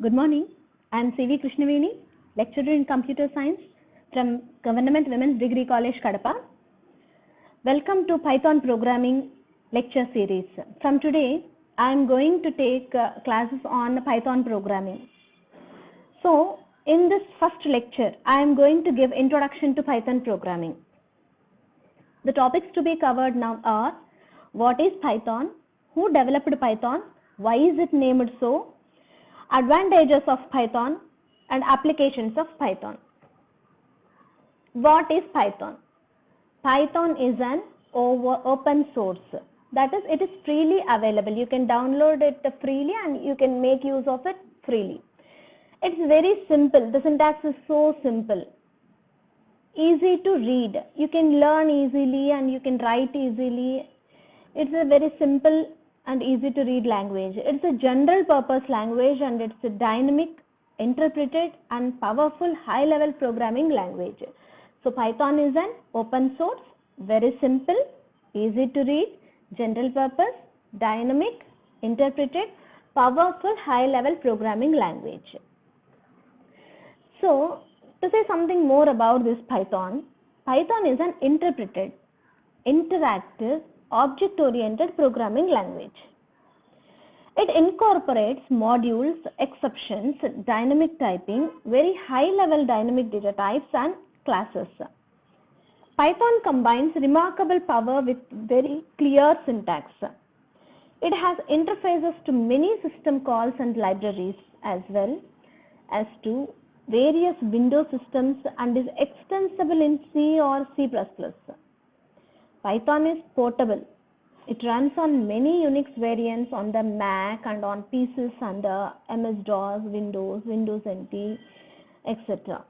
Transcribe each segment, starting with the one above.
Good morning. I am C.V. Krishnaveni, lecturer in computer science from Government Women's Degree College, Kadapa. Welcome to Python programming lecture series. From today, I am going to take classes on Python programming. So, in this first lecture, I am going to give introduction to Python programming. The topics to be covered now are: what is Python, who developed Python, why is it named so, advantages of Python, and applications of Python. What is Python? Python is an open source. That is, it is freely available. You can download it freely and you can make use of it freely. It's very simple. The syntax is so simple. Easy to read. You can learn easily and you can write easily. It's a very simple and easy to read language. It's a general purpose language and it's a dynamic, interpreted and powerful high level programming language. So Python is an open source, very simple, easy to read, general purpose, dynamic, interpreted, powerful high level programming language. So to say something more about this Python, Python is an interpreted, interactive, object-oriented programming language. It incorporates modules, exceptions, dynamic typing, very high-level dynamic data types and classes. Python combines remarkable power with very clear syntax. It has interfaces to many system calls and libraries as well as to various Windows systems and is extensible in C or C++. Python is portable. It runs on many Unix variants on the Mac and on PCs under MS-DOS, Windows, Windows NT, etc.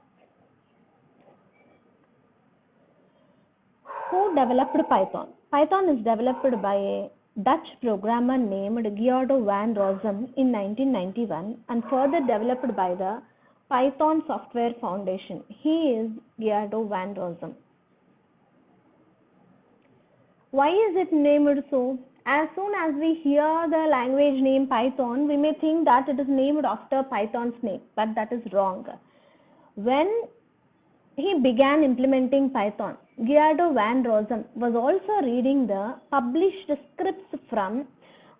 Who developed Python? Python is developed by a Dutch programmer named Gyado van Rossum in 1991 and further developed by the Python Software Foundation. He is Gyado van Rossum. Why is it named so? As soon as we hear the language name Python, we may think that it is named after Python snake, but that is wrong. When he began implementing Python, Gyado van Rossum was also reading the published scripts from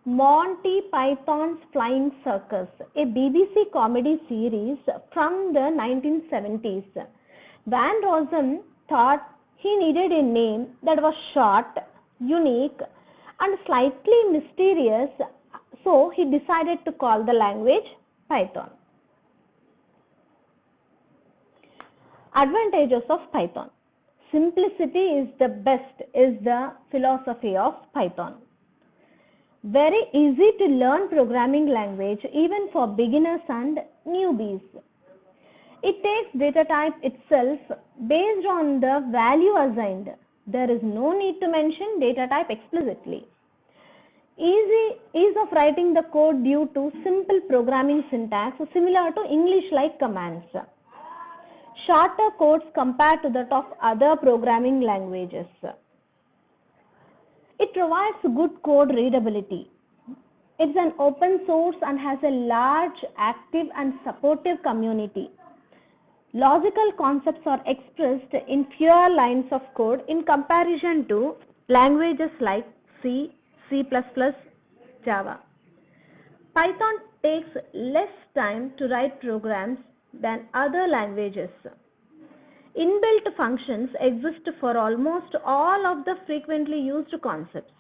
Monty Python's Flying Circus, a BBC comedy series from the 1970s. Van Rossum thought he needed a name that was short, unique and slightly mysterious, so he decided to call the language Python. Advantages of Python. Simplicity is the best is the philosophy of Python. Very easy to learn programming language even for beginners and newbies. It takes data type itself based on the value assigned. There is no need to mention data type explicitly. Ease of writing the code due to simple programming syntax similar to English-like commands. Shorter codes compared to that of other programming languages. It provides good code readability. It's an open source and has a large, active and supportive community. Logical concepts are expressed in fewer lines of code in comparison to languages like C, C++, Java. Python takes less time to write programs than other languages. Inbuilt functions exist for almost all of the frequently used concepts.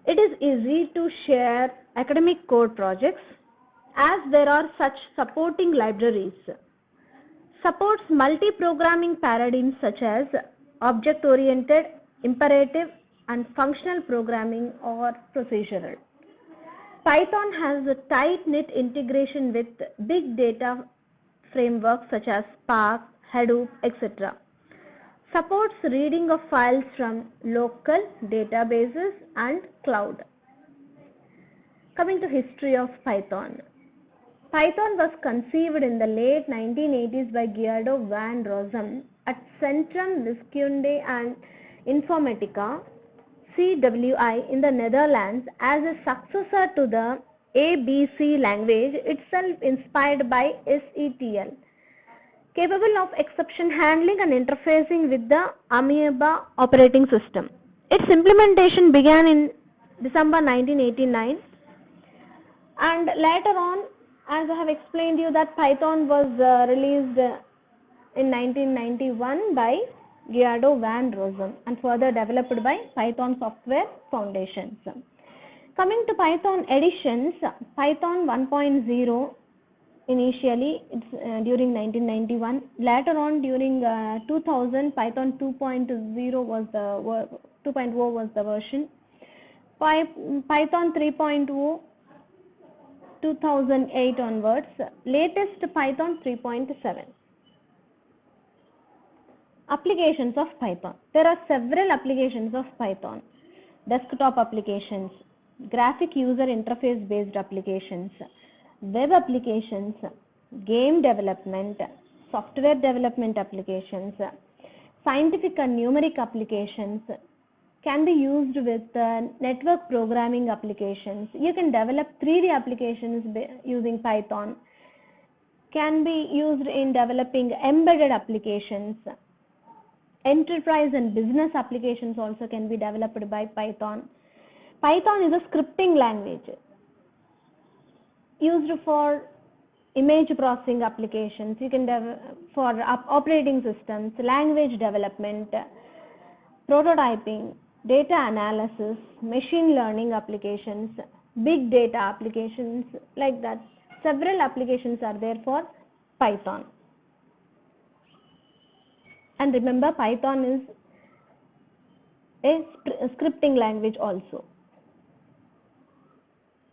It is easy to share academic code projects as there are such supporting libraries. Supports multi-programming paradigms such as object-oriented, imperative and functional programming or procedural. Python has a tight-knit integration with big data frameworks such as Spark, Hadoop, etc. Supports reading of files from local databases and cloud. Coming to history of Python. Python was conceived in the late 1980s by Gyado van Rossum at Centrum Wiskunde and Informatica, CWI, in the Netherlands as a successor to the ABC language, itself inspired by SETL, capable of exception handling and interfacing with the Amoeba operating system. Its implementation began in December 1989, and later on, as I have explained you, that Python was released in 1991 by Gerardo van Rossum and further developed by Python Software Foundations. Coming to Python editions, Python 1.0 initially it's during 1991. Later on during 2000, Python 2.0 was the 2.0 was the version. Python 3.0 2008 onwards. Latest Python 3.7. Applications of Python. There are several applications of Python. Desktop applications, graphic user interface based applications, web applications, game development, software development applications, scientific and numeric applications, can be used with network programming applications. You can develop 3D applications using Python. Can be used in developing embedded applications. Enterprise and business applications also can be developed by Python. Python is a scripting language used for image processing applications. You can for operating systems, language development, prototyping, data analysis, machine learning applications, big data applications, like that. Several applications are there for Python. And remember, Python is a scripting language also.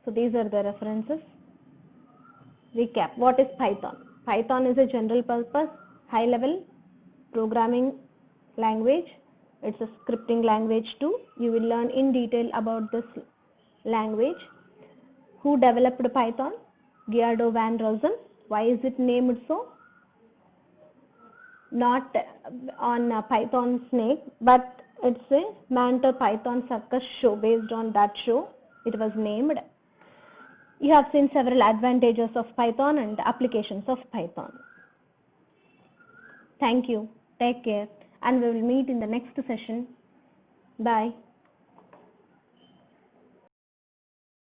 So these are the references. Recap. What is Python? Python is a general purpose, high level programming language. It's a scripting language too. You will learn in detail about this language. Who developed Python? Gerardo van Rossum. Why is it named so? Not on Python Snake, but it's a Mantor Python Circus show. Based on that show, it was named. You have seen several advantages of Python and applications of Python. Thank you. Take care. And we will meet in the next session. Bye.